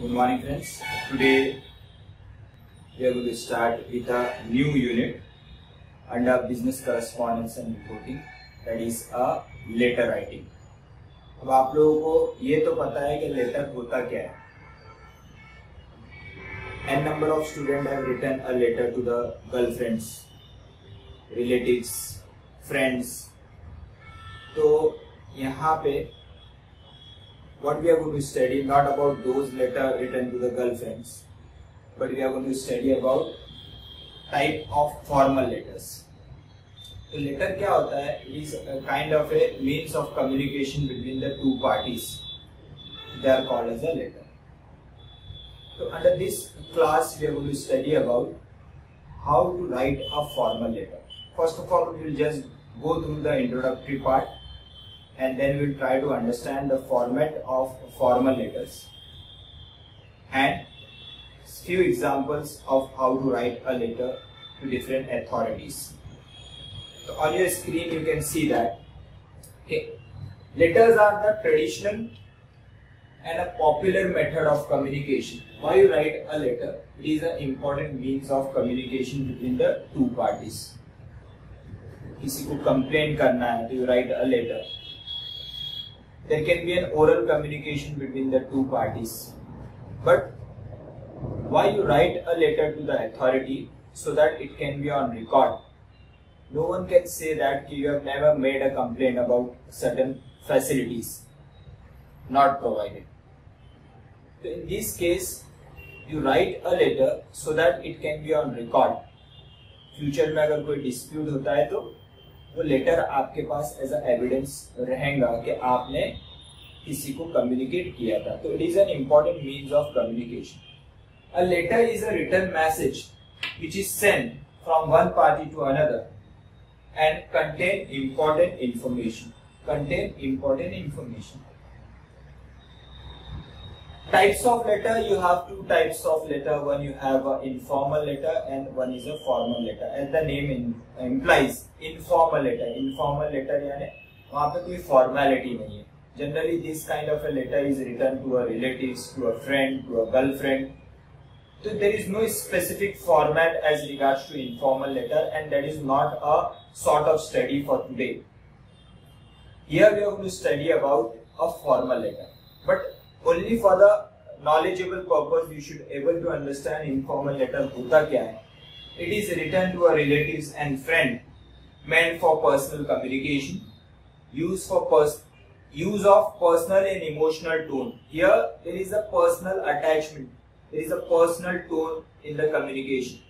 Good morning, friends. Today we are going to start with a new unit under business correspondence and reporting, that is a letter writing. अब आप लोगों को ये तो पता है कि लेटर होता क्या है. N number of students have written a letter to the girlfriends, relatives, friends. तो यहाँ पे what we are going to study not about those letters written to the girlfriends, but we are going to study about type of formal letters. तो letter क्या होता है? It is a kind of a means of communication between the two parties. They are called as a letter. So under this class we are going to study about how to write a formal letter. First of all, we will just go through the introductory part, and then we'll try to understand the format of formal letters and few examples of how to write a letter to different authorities. So on your screen you can see that letters are the traditional and a popular method of communication. Why you write a letter? It is an important means of communication between the two parties. किसी को complain करना है तो you write a letter. There can be an oral communication between the two parties, but why you write a letter to the authority? So that it can be on record. No one can say that you have never made a complaint about certain facilities not provided. So in this case, you write a letter so that it can be on record. Future में अगर कोई dispute होता है तो वो letter आपके पास as a evidence रहेगा कि आपने किसी को कम्युनिकेट किया था. तो it is an important means of communication. A letter is a written message which is sent from one party to another and contain important information. Types of letter, you have two types of letter. One you have an informal letter and one is a formal letter. As the name implies, informal letter. Informal letter यानी वहाँ पे कोई formality नहीं है. Generally, this kind of a letter is written to a relatives, to a friend, to a girlfriend. So there is no specific format as regards to informal letter, and that is not a sort of study for today. Here we are going to study about a formal letter, but only for the knowledgeable purpose you should able to understand informal letter होता क्या है. It is written to a relatives and friend, meant for personal communication, use of personal and emotional tone. Here there is a personal attachment, there is a personal tone in the communication.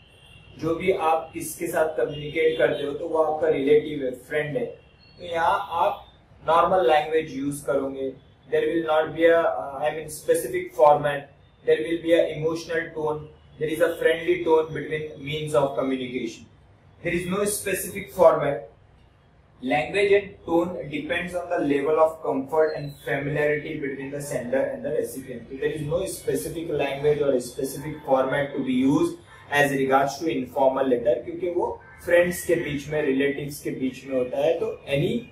जो भी आप किसके साथ communicate करते हो तो वो आपका relative है, friend है, तो यहाँ आप normal language use करोगे. There will not be a specific format. There will be an emotional tone. There is a friendly tone between means of communication. There is no specific format. Language and tone depends on the level of comfort and familiarity between the sender and the recipient. So there is no specific language or a specific format to be used as regards to informal letter, क्योंकि वो friends के बीच में, relatives के बीच में होता है, तो any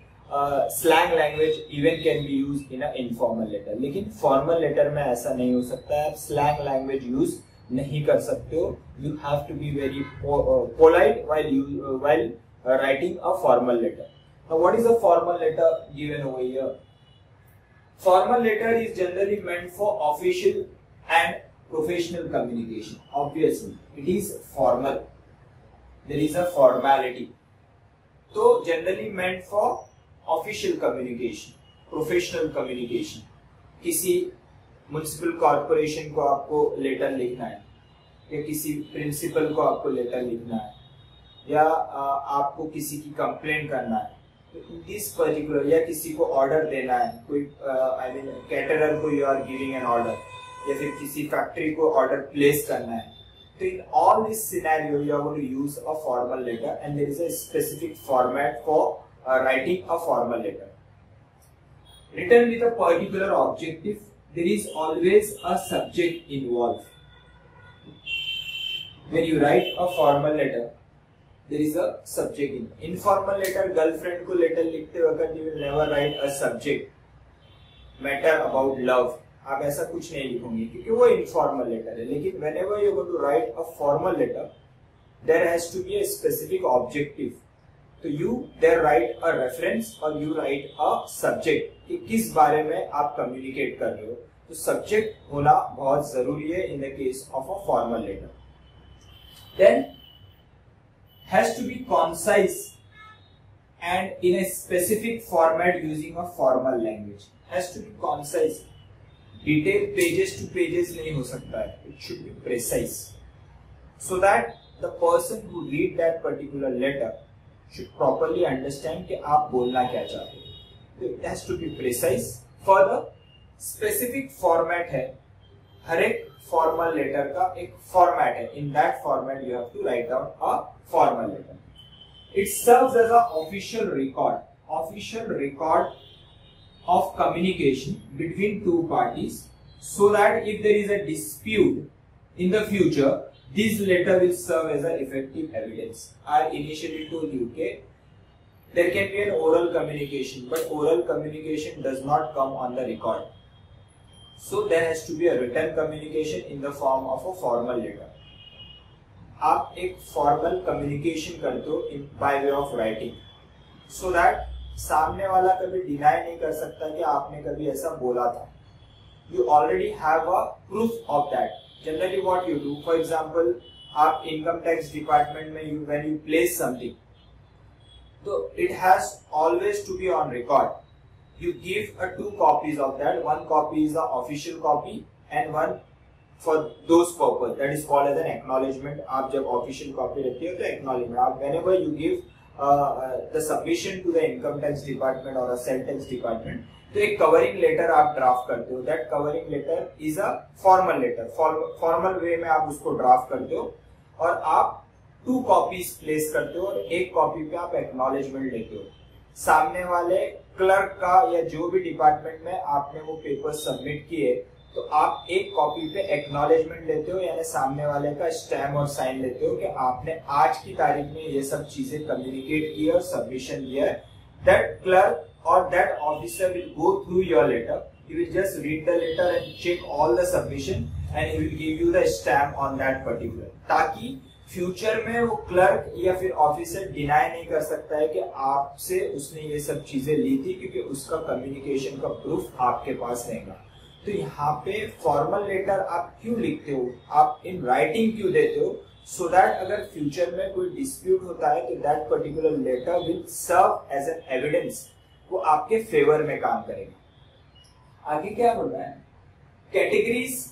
slang language even can be used in a informal letter. लेकिन formal letter में ऐसा नहीं हो सकता है. आप slang language use नहीं कर सकते हो. You have to be very polite while writing a formal letter. Now, what is a formal letter given over here? Formal letter is generally meant for official and professional communication. Obviously, it is formal. There is a formality. So, generally meant for official communication, professional communication. किसी municipal corporation को आपको letter लिखना है, या किसी principal को आपको letter लिखना है, या आपको किसी की कंप्लेंट करना है, तो इन दिस पर्टिकुलर, या किसी को ऑर्डर देना है, कोई कैटरर को you are giving an order, या फिर किसी फैक्ट्री को ऑर्डर प्लेस करना है. तो in all this scenario you are going to use a formal letter, and there is a specific format for writing a formal letter. Written with a particular objective, there is always a subject involved. When you write a formal letter, there is a subject in. Informal letter, girlfriend को letter लिखते वक्त you will never write a subject matter about love. आप ऐसा कुछ नहीं लिखोगे क्योंकि वो इनफॉर्मल लेटर है। लेकिन whenever you going to write a formal letter, there has to be a specific objective. तो you there write a reference और यू राइट अ सब्जेक्ट कि किस बारे में आप कम्युनिकेट कर रहे हो। तो सब्जेक्ट होना बहुत जरूरी है in the case of a formal letter. Then has to be concise and in a specific format using a formal language. Has to be concise. Detail pages to pages नहीं हो सकता है. It should be precise, so that the person who read that particular letter should properly understand कि आप बोलना क्या चाहते हो. So it has to be precise. Further, specific format है. हर एक formal letter का एक format है. In that format you have to write down a formal letter. It serves as an official record of communication between two parties, so that if there is a dispute in the future, this letter will serve as an effective evidence. I initially told you there can be an oral communication, but oral communication does not come on the record. So there has to be a written communication in the form of a formal letter. आप एक formal communication करते हो by way of writing, so that सामने वाला कभी deny नहीं कर सकता कि आपने कभी ऐसा बोला था. You already have a proof of that. Generally what you do, for example आप इनकम टैक्स डिपार्टमेंट में व्हेन यू प्लेस समथिंग, तो it has always to be on record. You give a 2 copies of that. 1 copy is the official copy and 1 for those purpose, that is called as an acknowledgement. आप जब official copy रखते हो तो acknowledgement. आप whenever you give the submission to the income tax department or a sales tax department, तो एक covering letter आप draft करते हो. That covering letter is a formal letter. Formal way में आप उसको draft करते हो और आप 2 copies place करते हो और 1 copy पे आप acknowledgement लेते हो. सामने वाले क्लर्क का या जो भी डिपार्टमेंट में आपने वो पेपर सबमिट किए, तो आप 1 कॉपी पे एक्नॉलेजमेंट लेते हो, यानी सामने वाले का स्टैम्प और साइन लेते हो कि आपने आज की तारीख में ये सब चीजें कम्युनिकेट की और सबमिशन दिया है. दैट क्लर्क और that officer will go through your letter. He will just read the letter and check all the submission and he will give you the stamp on that particular, ताकि future में वो clerk या फिर officer deny नहीं कर सकता है कि आपसे उसने ये सब चीजें ली थी, क्योंकि उसका कम्युनिकेशन का प्रूफ आपके पास रहेगा. तो यहाँ पे फॉर्मल लेटर आप क्यों लिखते हो, आप इन राइटिंग क्यों देते हो, सो दैट अगर फ्यूचर में कोई डिस्प्यूट होता है तो that particular letter will serve as an evidence. वो आपके फेवर में काम करेगा. आगे क्या बोल रहा है, कैटेगरीज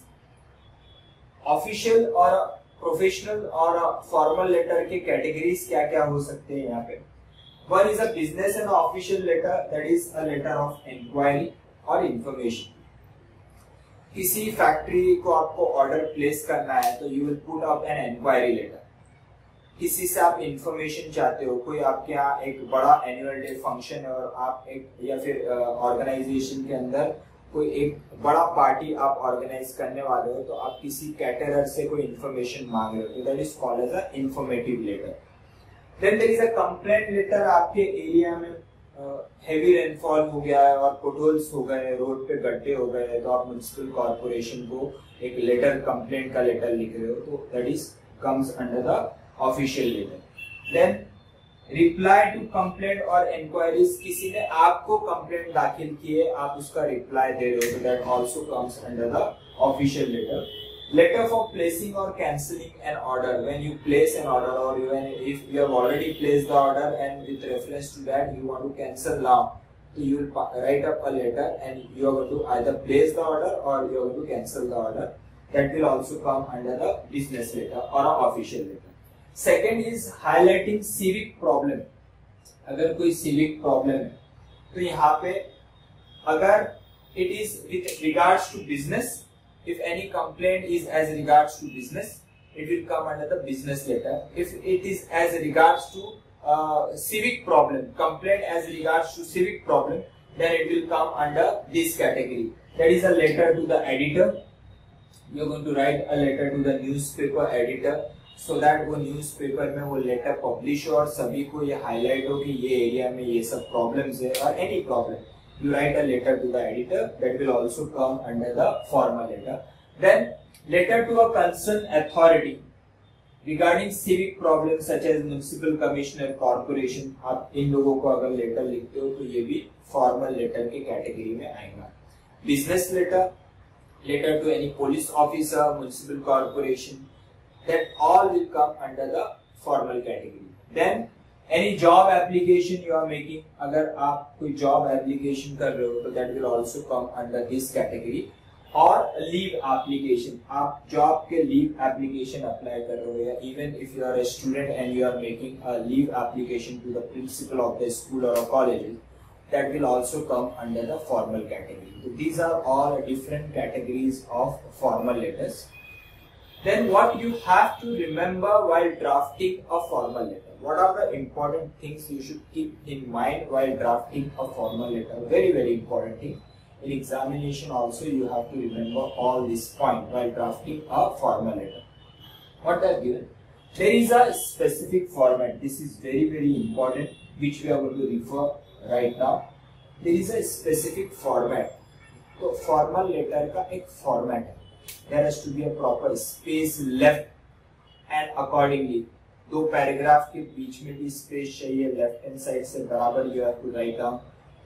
ऑफिशियल और प्रोफेशनल और फॉर्मल लेटर के कैटेगरीज क्या क्या हो सकते हैं यहाँ पे. One is a business and official letter, that is a letter of inquiry और इंफॉर्मेशन. किसी फैक्ट्री को आपको ऑर्डर प्लेस करना है तो you will put up an inquiry letter. किसी से आप इंफॉर्मेशन चाहते हो, कोई आपके यहाँ एक बड़ा एनुअल डे फंक्शन है और आप एक या फिर ऑर्गेनाइजेशन के अंदर कोई एक बड़ा पार्टी आप ऑर्गेनाइज करने वाले हो, तो आप किसी कैटरर से कोई इंफॉर्मेशन मांग रहे हो, तो that is called as a informative letter. Then there is a complaint letter. आपके एरिया में हेवी रेनफॉल हो गया है और पोटहोल्स हो गए, रोड पे गड्ढे हो गए, तो आप म्युनिसिपल कॉर्पोरेशन को एक लेटर, कंप्लेंट का लेटर लिख रहे हो, तो that is comes under the official letter. Then reply to complaint और इंक्वायरीज. किसी ने आपको कंप्लेंट दाखिल की है, आप उसका रिप्लाई दे रहे हो, तो that also comes under the official letter. Letter for placing or cancelling an order. When you place an order, or even if you have already placed the order and with reference to that you want to cancel now, so you will write up a letter and you are going to either place the order or you are going to cancel the order. That will also come under the business letter or an official letter. Second is highlighting civic problem. अगर कोई civic problem है, तो यहाँ पे अगर it is with regards to business, if any complaint is as regards to business, it will come under the business letter. If it is as regards to civic problem, complaint as regards to civic problem, then it will come under this category. That is a letter to the editor. You are going to write a letter to the newspaper editor, so that वो newspaper में वो letter publish हो और सभी को ये highlight हो कि ये area में ये सब problems है, or any problem. you write a letter to the editor, that will also come under the formal letter. Then letter to a concerned authority regarding civic problems such as municipal commissioner, corporation, आप इन लोगों को अगर letter लिखते हो तो ये भी formal letter के कैटेगरी में आएगा. Business letter, letter to any police officer, municipal corporation, that all will come under the formal category. Then any job application you are making, अगर आप कोई job application कर रहे हो तो that will also come under this category. और leave application, आप job के leave application apply कर रहे हो, या even if you are a student and you are making a leave application to the principal of the school or a college, that will also come under the formal category. So these are all different categories of formal letters. Then what you have to remember while drafting a formal letter? What are the important things you should keep in mind while drafting a formal letter? Very, very important thing. In examination also you have to remember all these points while drafting a formal letter. What they are given? There is a specific format. This is very, very important, which we are going to refer right now. There is a specific format. तो formal letter का एक format है. There has to be a proper space left, and accordingly दो paragraph के बीच में भी space चाहिए, left hand side से बराबर you have to write down.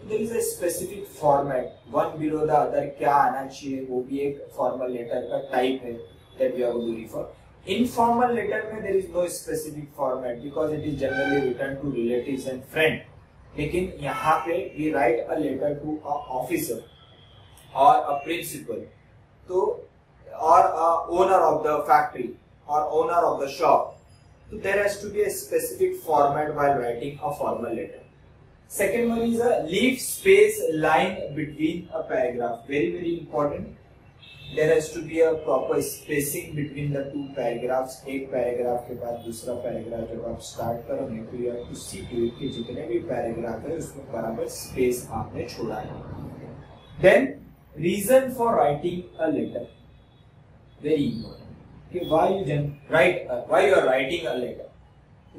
There is a specific format, one below the other क्या आना चाहिए, वो भी एक formal letter का type है that we are going to refer. Informal letter में there is no specific format because it is generally written to relatives and friends. लेकिन यहाँ पे we write a letter to a officer or a principal, तो or a owner of the factory or owner of the shop. So there has to be a specific format while writing a formal letter. Second one is a leave space line between a paragraph. Very, very important. There has to be a proper spacing between the two paragraphs. एक paragraph के बाद दूसरा paragraph जब आप start करोगे तो you have to see to it कि जितने भी पैराग्राफ है उसमें बराबर स्पेस आपने छोड़ा है. Then reason for writing a letter. Very important. Why you are writing a letter?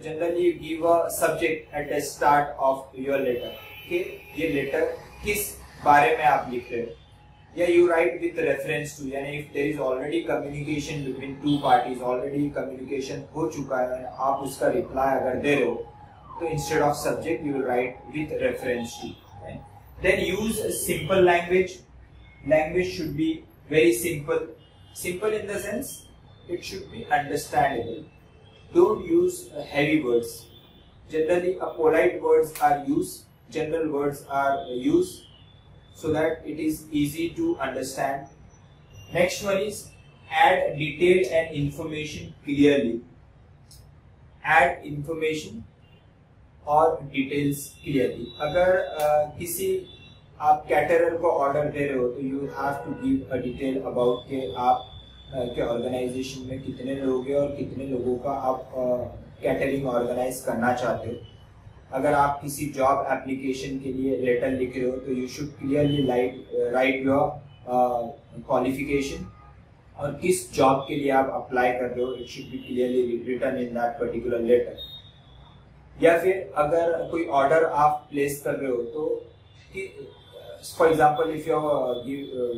Generally you give a subject at the start of your letter. कि ये letter किस बारे में आप लिख रहे हो? या you write with reference to, यानी if there is already communication between two parties, already communication हो चुका है, आप उसका reply अगर दे रहे हो, तो instead of subject you will write with reference to. Right? Then use a simple language. Language should be very simple. Simple in the sense it should be understandable. Don't use heavy words. Generally, polite words are used, general words are used, so that it is easy to understand. Next one is add detail and information clearly. Add information और details clearly. अगर किसी आप caterer को order दे रहे हो तो you have to give a detail about के आप के ऑर्गेनाइजेशन में कितने लोग हैं और कितने लोगों का आप कैटरिंग ऑर्गेनाइज करना चाहते हो. अगर आप किसी जॉब एप्लीकेशन के लिए लेटर लिख रहे हो तो you should clearly right your qualification और किस जॉब के लिए आप अप्लाई कर रहे हो. It should be clearly written in that particular letter. या फिर अगर कोई ऑर्डर आप प्लेस कर रहे हो तो for example, if you are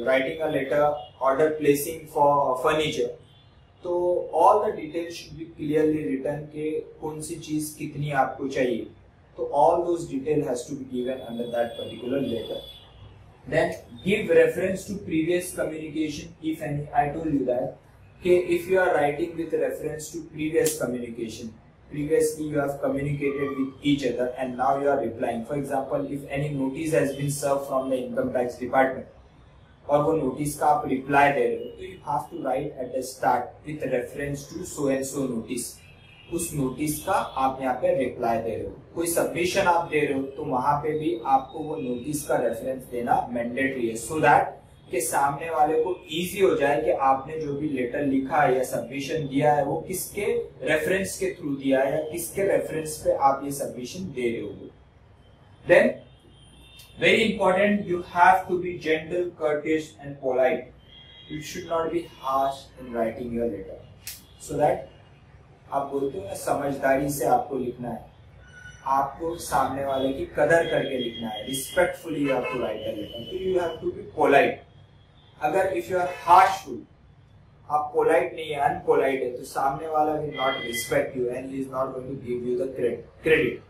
writing a letter order placing for furniture, तो all the details should be clearly written कि कौन सी चीज कितनी आपको चाहिए. तो all those detail has to be given under that particular letter. Then give reference to previous communication if any. I told you that कि if you are writing with reference to previous communication, previously you have communicated with each other and now you are replying. For example, if any notice has been served from the income tax department और वो notice का आप reply दे रहे हो, तो you have to write at the start with reference to so and so notice. उस notice का आप यहाँ पे reply दे रहे हो. कोई submission आप दे रहे हो तो वहाँ पे भी आपको वो notice का reference देना mandatory है, so that कि सामने वाले को इजी हो जाए कि आपने जो भी लेटर लिखा है या सबमिशन दिया है वो किसके रेफरेंस के थ्रू दिया है या किसके रेफरेंस पे आप ये सबमिशन दे रहे हो. Then very important, you have to be gentle, courteous and polite. You should not be harsh in writing your letter, so that आप बोलते हो समझदारी से आपको लिखना है. आपको सामने वाले की कदर करके लिखना है, respectfully you have to write the letter, तो you have to be polite. अगर इफ यू आर हार्शफुल, आप पोलाइट नहीं है, अनपोलाइट है, तो सामने वाला will not respect you and he is not going to give you the credit.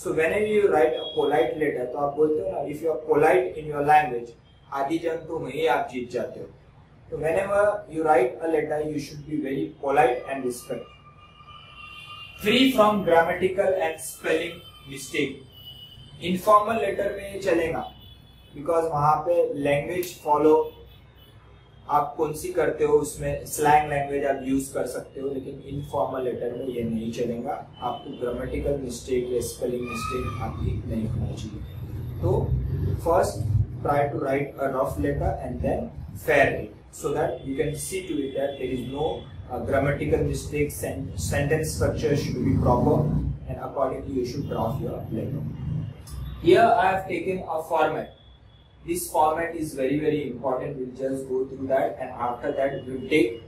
So whenever you write a polite letter, तो आप बोलते हो ना, if you are polite in your language, आधी जंग तो वहीं आप जीत जाते हो। तो whenever you write a letter, you should be very polite and respect, free from grammatical and spelling mistake. Informal letter में ये चलेगा, बिकॉज वहां पे लैंग्वेज फॉलो आप कौन सी करते हो, उसमें स्लैंग लैंग्वेज आप यूज कर सकते हो, लेकिन इनफॉर्मल लेटर में ये नहीं चलेगा। आपको ग्रामेटिकल मिस्टेक या स्पेलिंग मिस्टेक आपकी नहीं होना चाहिए। तो first try to write a rough letter and then fair it, so that you can see to it that there is no grammatical mistakes, and sentence structure should be proper, and accordingly you should draft your letter. Here I have taken a format. This format is very important. We'll just go through that, and after that we'll take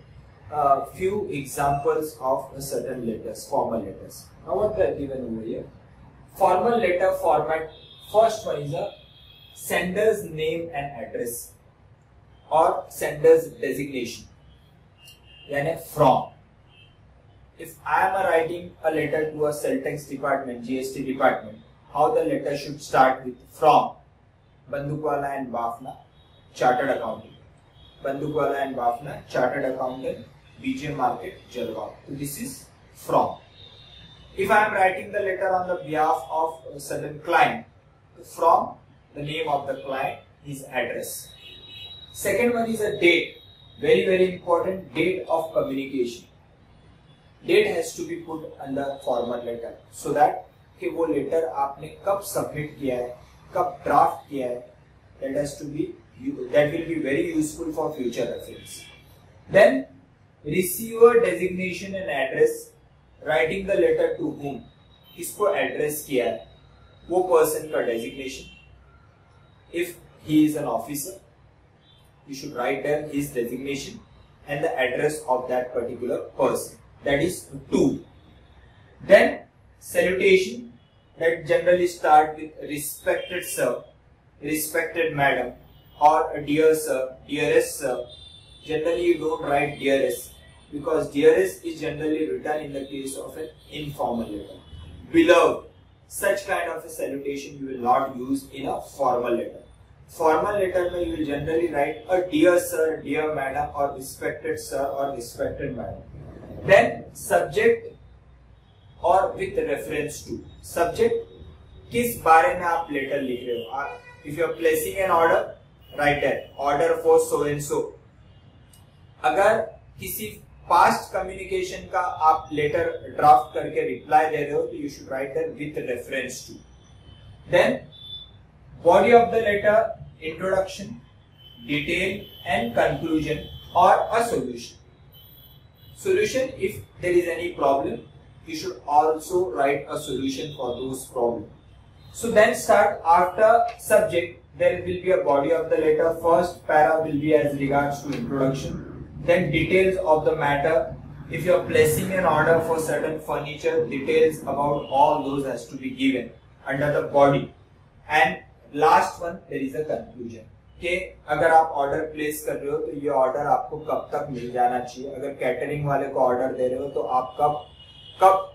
a few examples of certain letters, formal letters. Now what they are given over here? Formal letter format. First one is a sender's name and address or sender's designation, यानी from. If I am writing a letter to a cell tax department, GST department, how the letter should start with from Bandukwala and Bafna, chartered accountant. Bandukwala and Bafna, chartered accountant, BJ Market, Jalgaon. So this is from. If I am writing the letter on the behalf of a certain client, from the name of the client, his address. Second one is a date, very important, date of communication. Date has to be put under formal letter, so that कि वो letter आपने कब submit किया है, कब draft किया है, that has to be, that will be very useful for future reference. Then receiver designation and address, writing the letter to whom, किसको एड्रेस किया है, वो पर्सन का designation. If he is an officer, you should write there his designation and the address of that particular person. That is to. Then salutation, that generally start with respected sir, respected madam, or dear sir, dearest sir. Generally you don't write dearest, because dearest is generally written in the case of an informal letter. Beloved, such kind of a salutation you will not use in a formal letter. Formal letter में you will generally write a dear sir, dear madam, or respected sir or respected madam. Then subject or with reference to. Subject, किस बारे में आप letter लिख रहे हो. If you are placing an order, write that order for so and so. अगर किसी past communication का आप लेटर ड्राफ्ट करके रिप्लाई दे रहे हो, तो you should write that with reference to. Then body of the letter, introduction, detail and conclusion, or a solution. Solution, if there is any problem, you should also write a solution for those problems. So then start after subject, there will be a body of the letter. First para will be as regards to introduction, then details of the matter. If you are placing an order for certain furniture, details about all those has to be given under the body. And last one there is a conclusion, कि अगर आप order place कर रहे हो तो ये order आपको कब तक मिल जाना चाहिए. अगर कैटरिंग वाले को ऑर्डर दे रहे हो तो आप कब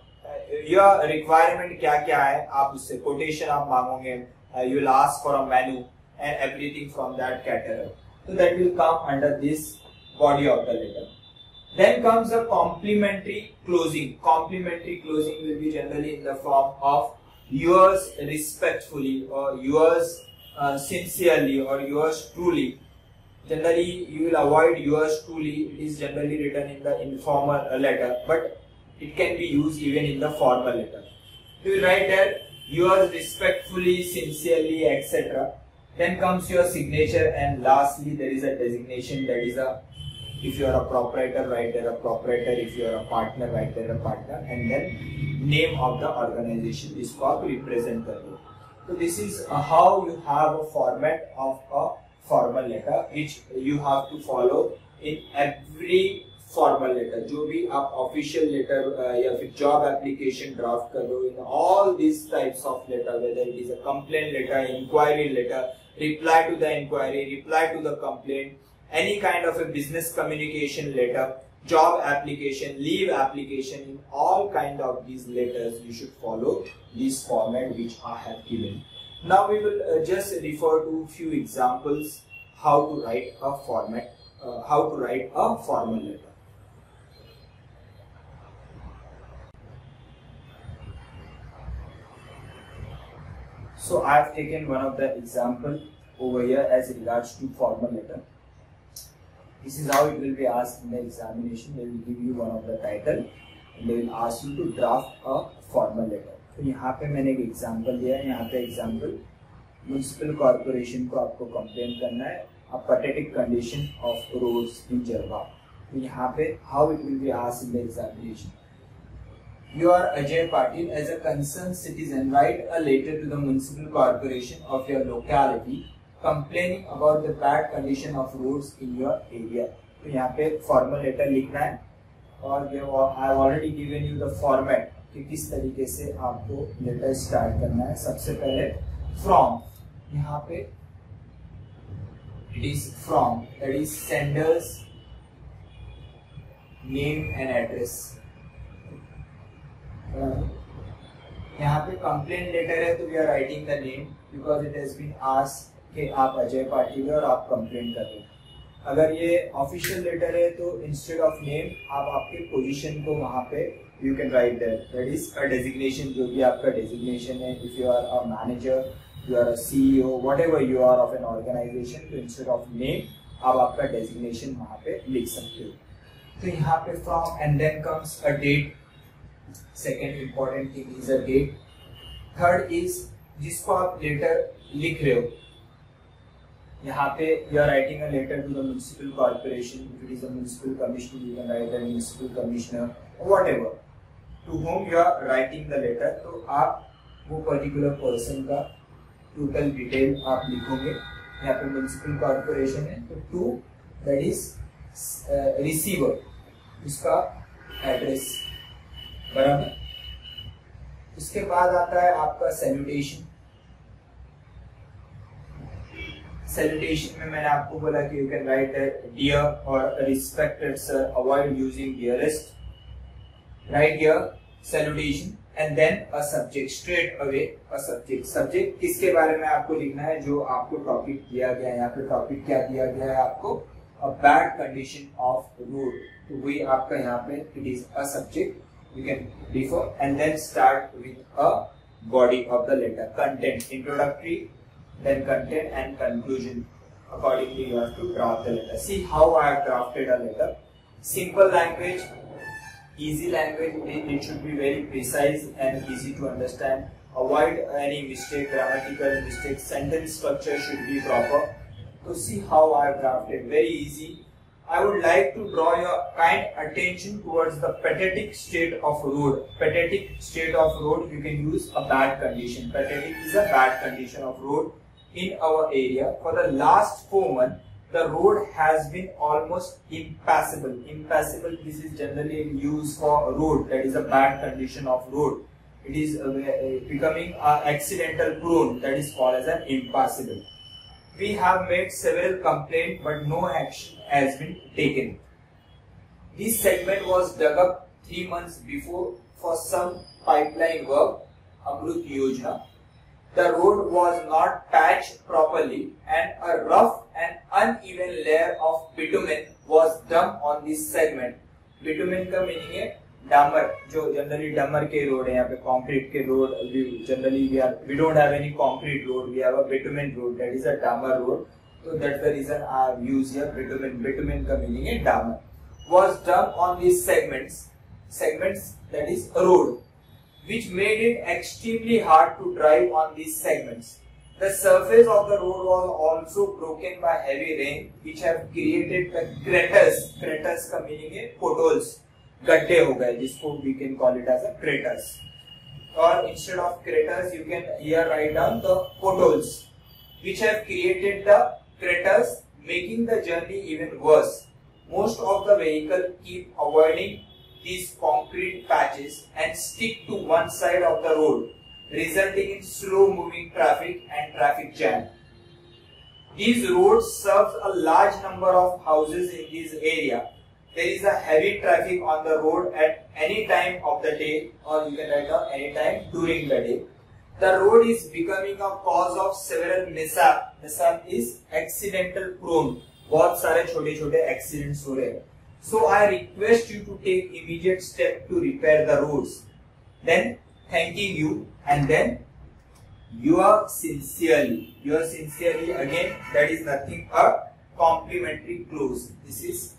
यह रिक्वायरमेंट क्या क्या है, आप उससे कोटेशन आप मांगोगे, you will ask for a menu and everything from that caterer. तो that will come under this body of the letter. Then comes a complimentary closing. Complimentary closing will be generally in the form of yours respectfully or yours sincerely or yours truly. Generally you will avoid yours truly. It is generally written in the informal letter, but it can be used even in the formal letter. You will write there yours respectfully, sincerely, etc. Then comes your signature, and lastly there is a designation, that is a, if you are a proprietor, write there a proprietor. If you are a partner, write there a partner, and then name of the organization is called representative. So this is how you have a format of a formal letter, which you have to follow in every formal letter, जो भी आप official letter या फिर job application draft कर रहे हो, in all this types of letter, whether it is a complaint letter, enquiry letter, reply to the inquiry, reply to the complaint, any kind of a business communication letter, job application, leave application, in all kind of these letters you should follow this format which I have given. Now we will just refer to few examples how to write a format, how to write a formal letter. So I have taken one of the example over here as regards to formal letter. This is how it will be asked in the examination. They will give you one of the title and they will ask you to draft a formal letter. तो यहाँ पे मैंने एक example दिया है. यहाँ पे example municipal corporation को आपको कंप्लेन करना है a pathetic condition of roads in Jarwa. तो यहाँ पे how it will be asked in the examination. You are Ajay Patil. As a concerned citizen, write a letter to the municipal corporation of your locality complaining about the bad condition of roads in your area. तो यहाँ पे formal letter लिखना है और I have already given you the format कि किस तरीके से आपको letter start करना है. सबसे पहले from, यहाँ पे it is from, that is sender's name and address. यहाँ पे कंप्लेंट लेटर है तो we are writing the name because it has been asked कि आप अजय पाटिल और आप कंप्लेंट कर रहे हैं. अगर ये ऑफिशियल लेटर है तो इंस्टेड ऑफ नेम आप आपके पोजीशन को वहां पे you can write that is a designation, जो भी आपका डेजिग्नेशन है. If you are a manager, you are a CEO, whatever you are of an organisation, तो इंस्टेड ऑफ नेम आप आपका डेजिग्नेशन वहां पे लिख सकते हो. तो यहाँ पे from and then comes a date. Second important thing is a date. Third is जिसको आप लेटर लिख रहे हो, यहाँ पे you are writing a letter to the municipal corporation. If it is a municipal commissioner you can write the municipal commissioner, whatever to whom you are writing the letter. तो आप वो पर्टिकुलर पर्सन का total detail आप लिखोगे. यहाँ पे municipal corporation है तो टू दैट इज रिसीवर, उसका एड्रेस, बराबर. उसके बाद आता है आपका सैल्यूटेशन. सैल्यूटेशन में मैंने आपको बोला कि यू कैन राइट डियर और respected sir, avoid using dearest. Write here salutation and then a subject, straight away a subject. Subject किसके बारे में आपको लिखना है, जो आपको टॉपिक दिया गया है. यहाँ पे टॉपिक क्या दिया गया है आपको, a bad condition of road. तो वही आपका यहाँ पे it is a subject. You can refer and then start with a body of the letter. Content, introductory, then content and conclusion. Accordingly, you have to draft the letter. See how I have drafted a letter. Simple language, easy language. It should be very precise and easy to understand. Avoid any mistake, grammatical mistake. Sentence structure should be proper. So see how I have drafted. Very easy. I would like to draw your kind attention towards the pathetic state of road. Pathetic state of road, you can use a bad condition. Pathetic is a bad condition of road in our area. For the last 4 months, the road has been almost impassable. Impassable, this is generally used for a road that is a bad condition of road. It is becoming accidental prone, that is called as an impassable. We have made several complaints but no action has been taken. This segment was dug up 3 months before for some pipeline work, Amrut Yojana. The road was not patched properly and a rough and uneven layer of bitumen was dumped on this segment. Bitumen का meaning है डामर. जो generally डामर के road है, यहाँ पे concrete के road generally we don't have any concrete road, we have a bitumen road, that is a डामर road. So that's the reason I have used here bitumen. Bitumen का meaning है डामर. Was dumped on these segments that is a road, which made it extremely hard to drive on these segments. The surface of the road was also broken by heavy rain, which have created the craters. Craters का meaning है potholes, गड्ढे हो गए, जिसको we can call it as a craters. Or instead of craters, you can here write down the potholes, which have created the craters, making the journey even worse. Most of the vehicle keep avoiding these concrete patches and stick to one side of the road, resulting in slow moving traffic and traffic jam. These roads serve a large number of houses in this area. There is a heavy traffic on the road at any time of the day, or you can write down any time during the day. The road is becoming a cause of several mishap. Mishap is accidental prone. बहुत सारे छोटे छोटे accidents हो रहे हैं. So I request you to take immediate step to repair the roads. Then thanking you, and then yours sincerely. Yours sincerely, again, that is nothing but complimentary clause. This is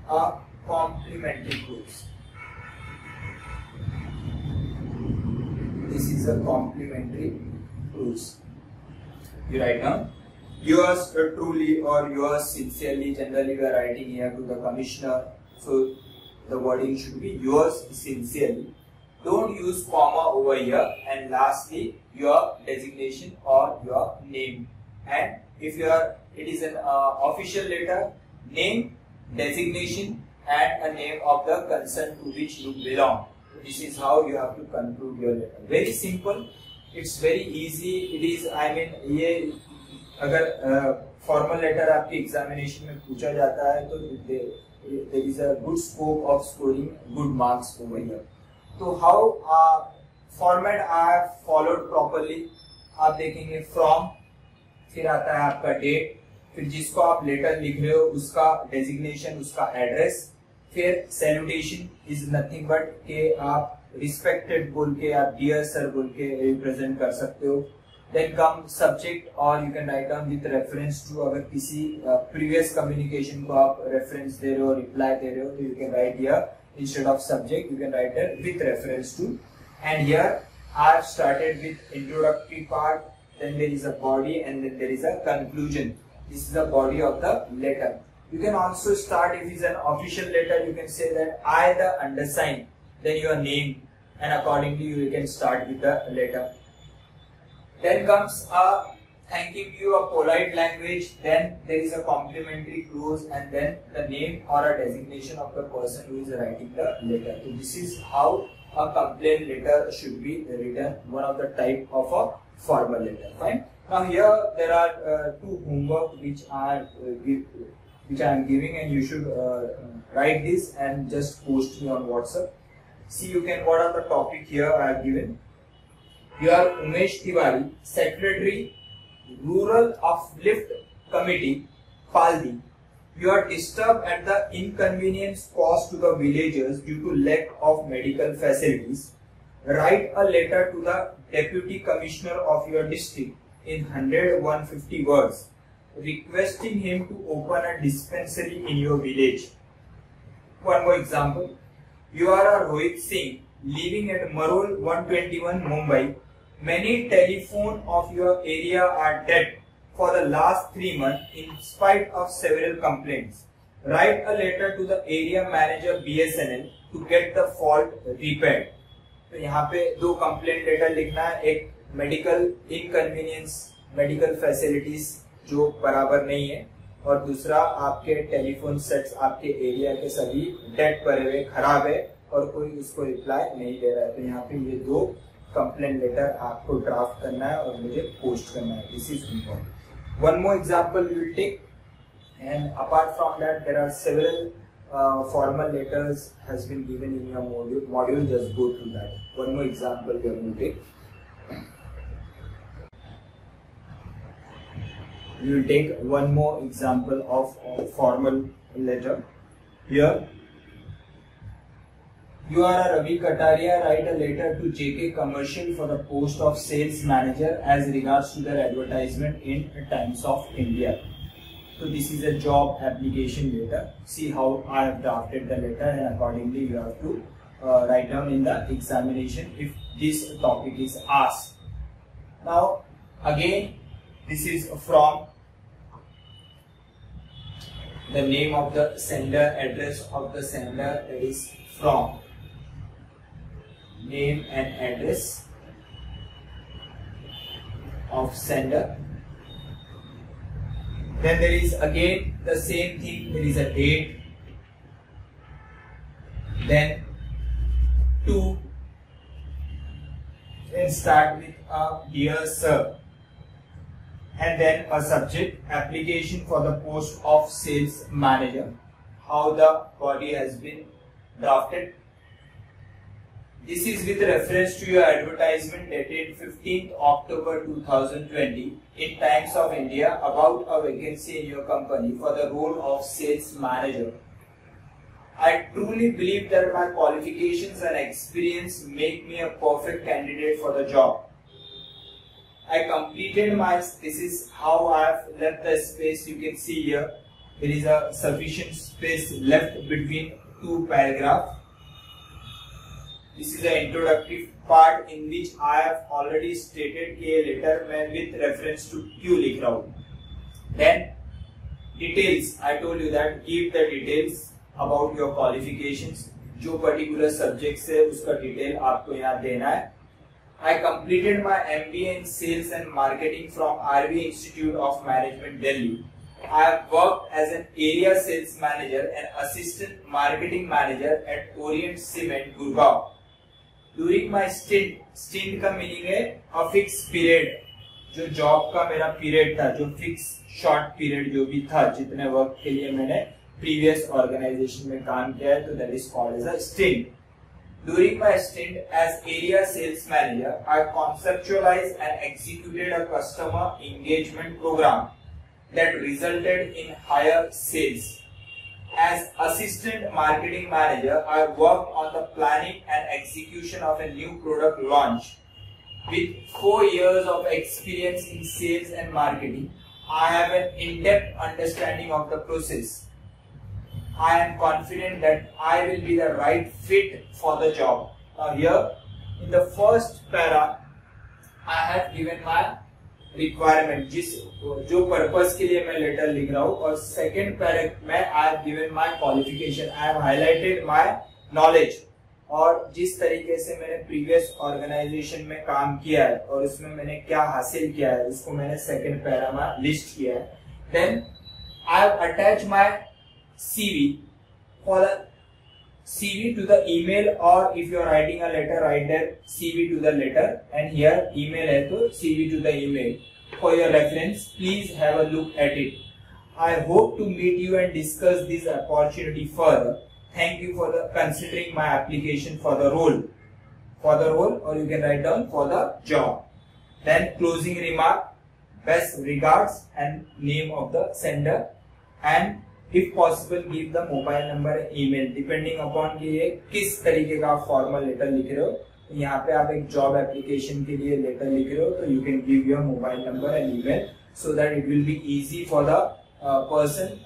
a complimentary clause. This is a complimentary clause. You write down yours truly or yours sincerely. Generally we are writing here to the commissioner, so the wording should be yours sincerely. Don't use comma over here. And lastly, your designation or your name. And if it is an official letter, name, designation, and a name of the concern to which you belong. This is how you have to conclude your letter. Very simple. It's very easy. It is, I mean, ये अगर formal letter आपके examination में पूछा जाता है तो there is a good scope of scoring good marks over here. तो how format I have followed properly, आप देखेंगे from, फिर आता है आपका date, फिर जिसको आप लेटर लिख रहे हो उसका डेजिग्नेशन, उसका एड्रेस, फिर सैल्यूटेशन इज नथिंग बट के आप रिस्पेक्टेड बोल के, आप डियर सर बोल के रिप्रेजेंट कर सकते हो. देन कम सब्जेक्ट, और you can write down with reference to, अगर किसी प्रीवियस कम्युनिकेशन को आप रेफरेंस दे रहे हो, रिप्लाई दे रहे हो, तो you can right here instead of subject you can write there with reference to. And here I have started with introductory part, then there is a body, and then there is a conclusion. This is the body of the letter. You can also start, if it is an official letter, you can say that I the undersigned, then your name, and accordingly you can start with the letter. Then comes a thanking you, a polite language, then there is a complimentary clause, and then the name or a designation of the person who is writing the letter. So this is how a complaint letter should be written, one of the type of a formal letter. Fine. Now here there are two homework which I am giving, and you should write this and just post me on WhatsApp. See, you can, what are the topic here I have given. You are Umesh Tiwari, Secretary, Rural Uplift Committee, Paldi. You are disturbed at the inconvenience caused to the villagers due to lack of medical facilities. Write a letter to the Deputy Commissioner of your district in 100-150 words, requesting him to open a dispensary in your village. One more example. You are a Rohit Singh, living at Marol 121, Mumbai. Many telephones of your area are dead for the last 3 months in spite of several complaints. Write a letter to the area manager BSNL to get the fault repaired. तो यहाँ पे दो complaint letter लिखना है, एक medical inconvenience, medical facilities जो बराबर नहीं है, और दूसरा आपके टेलीफोन सेट्स आपके एरिया के सभी डेड पड़े हुए, खराब है और कोई उसको रिप्लाई नहीं दे रहा है. तो यहाँ पे ये दो कंप्लेंट लेटर आपको ड्राफ्ट करना है और मुझे पोस्ट करना है. This is important. One more example we will take, and apart from that there are several formal letters has been given in your module. Just go through that. One more example we are going to take. We will take one more example of formal letter. Here, you are a Ravi Kataria. Write a letter to JK Commercial for the post of sales manager as regards to their advertisement in Times of India. So this is a job application letter. See how I have drafted the letter, and accordingly you have to write down in the examination if this topic is asked. Now again, this is from the name of the sender, address of the sender, that is from, name and address of sender. Then there is again the same thing, there is a date, then 2, then start with a dear sir, and then a subject, application for the post of sales manager, how the body has been drafted. This is with reference to your advertisement dated 15th October 2020 in Times of India about a vacancy in your company for the role of sales manager. I truly believe that my qualifications and experience make me a perfect candidate for the job. I completed this is how I have left the space. You can see here there is a sufficient space left between two paragraphs. This is the introductory part in which I have already stated a letter with reference to क्यों लिख रहा हूँ. Then details, I told you that give the details about your qualifications. जो particular subjects है उसका detail आपको यहाँ देना है. I completed my MBA in Sales and Marketing from RV Institute of Management, Delhi. I have worked as an area sales manager and assistant marketing manager at Orient Cement, Gurgaon. During my stint का meaning है a fixed period, जो job का मेरा period था, जो fix short period जो भी था, जितने वर्क के लिए मैंने प्रीवियस ऑर्गेनाइजेशन में काम किया है, तो that is called as a stint. During my stint as area sales manager, I conceptualized and executed a customer engagement program that resulted in higher sales. As assistant marketing manager, I worked on the planning and execution of a new product launch. With 4 years of experience in sales and marketing, I have an in-depth understanding of the process. I am confident that I will be the right fit for the job. Now here, in the first para, I have given my requirement, जो purpose के लिए मैं letter लिख रहा हूँ, और second para में I have given my qualification, I have highlighted my knowledge, और जिस तरीके से मैंने प्रीवियस ऑर्गेनाइजेशन में काम किया है और उसमें मैंने क्या हासिल किया है, उसको मैंने सेकेंड पैरा में लिस्ट किया है. Then I have attached my CV for the CV to the email, or if you are writing a letter, write there CV to the letter, and here email है तो CV to the email. For your reference, please have a look at it. I hope to meet you and discuss this opportunity further. Thank you for considering my application for the role. For the role, or you can write down for the job. Then closing remark, best regards and name of the sender, and if possible give the mobile number and email depending upon कि ये किस तरीके का formal letter लिख रहे हो. यहाँ पे आप एक जॉब एप्लीकेशन के लिए लेटर लिख रहे हो, तो you can give your mobile number and email so that it will be easy for the person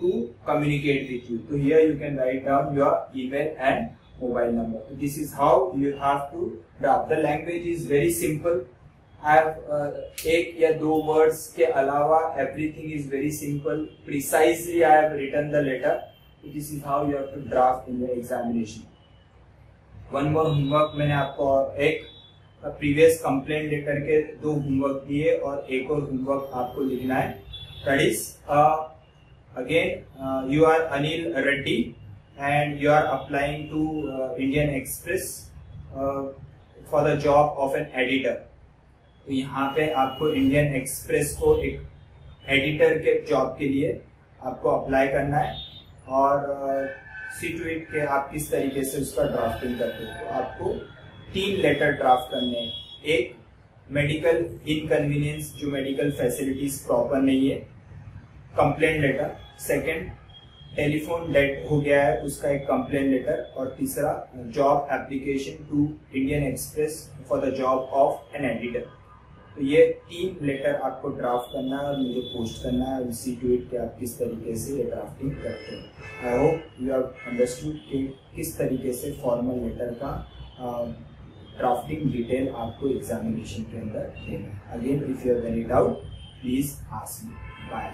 to communicate with you. So here you can write down your email and mobile number. So this is how you have to draft. The language is very simple. I have एक या दो words के अलावा everything is very simple. Precisely I have written the letter. This is how you have to draft in the examination. One more homework मैंने आपको एक previous complaint letter के 2 homework दिए और एक और homework आपको लिखना है. That is again you are Anil Reddy and you are applying to Indian Express for the job of an editor. तो यहाँ पे आपको इंडियन एक्सप्रेस को एक एडिटर के जॉब के लिए आपको अप्लाई करना है, और सी टू इट के आप किस तरीके से उसका ड्राफ्टिंग करते हो. तो आपको 3 लेटर ड्राफ्ट करने हैं. एक मेडिकल इनकन्वीनियंस, जो मेडिकल फैसिलिटीज प्रॉपर नहीं है, complaint letter. Second telephone dead हो गया है, उसका एक कंप्लेंट लेटर. और तीसरा job application to Indian Express for the job of an editor. तो ये 3 लेटर आपको ड्राफ्ट करना है और मुझे पोस्ट करना है, और सी टू इट के आप किस तरीके से ये ड्राफ्टिंग करते हैं. I hope you have understood कि किस तरीके से फॉर्मल लेटर का ड्राफ्टिंग डिटेल आपको एग्जामिनेशन के अंदर देना है. Again if you have any doubt please ask me. Bye.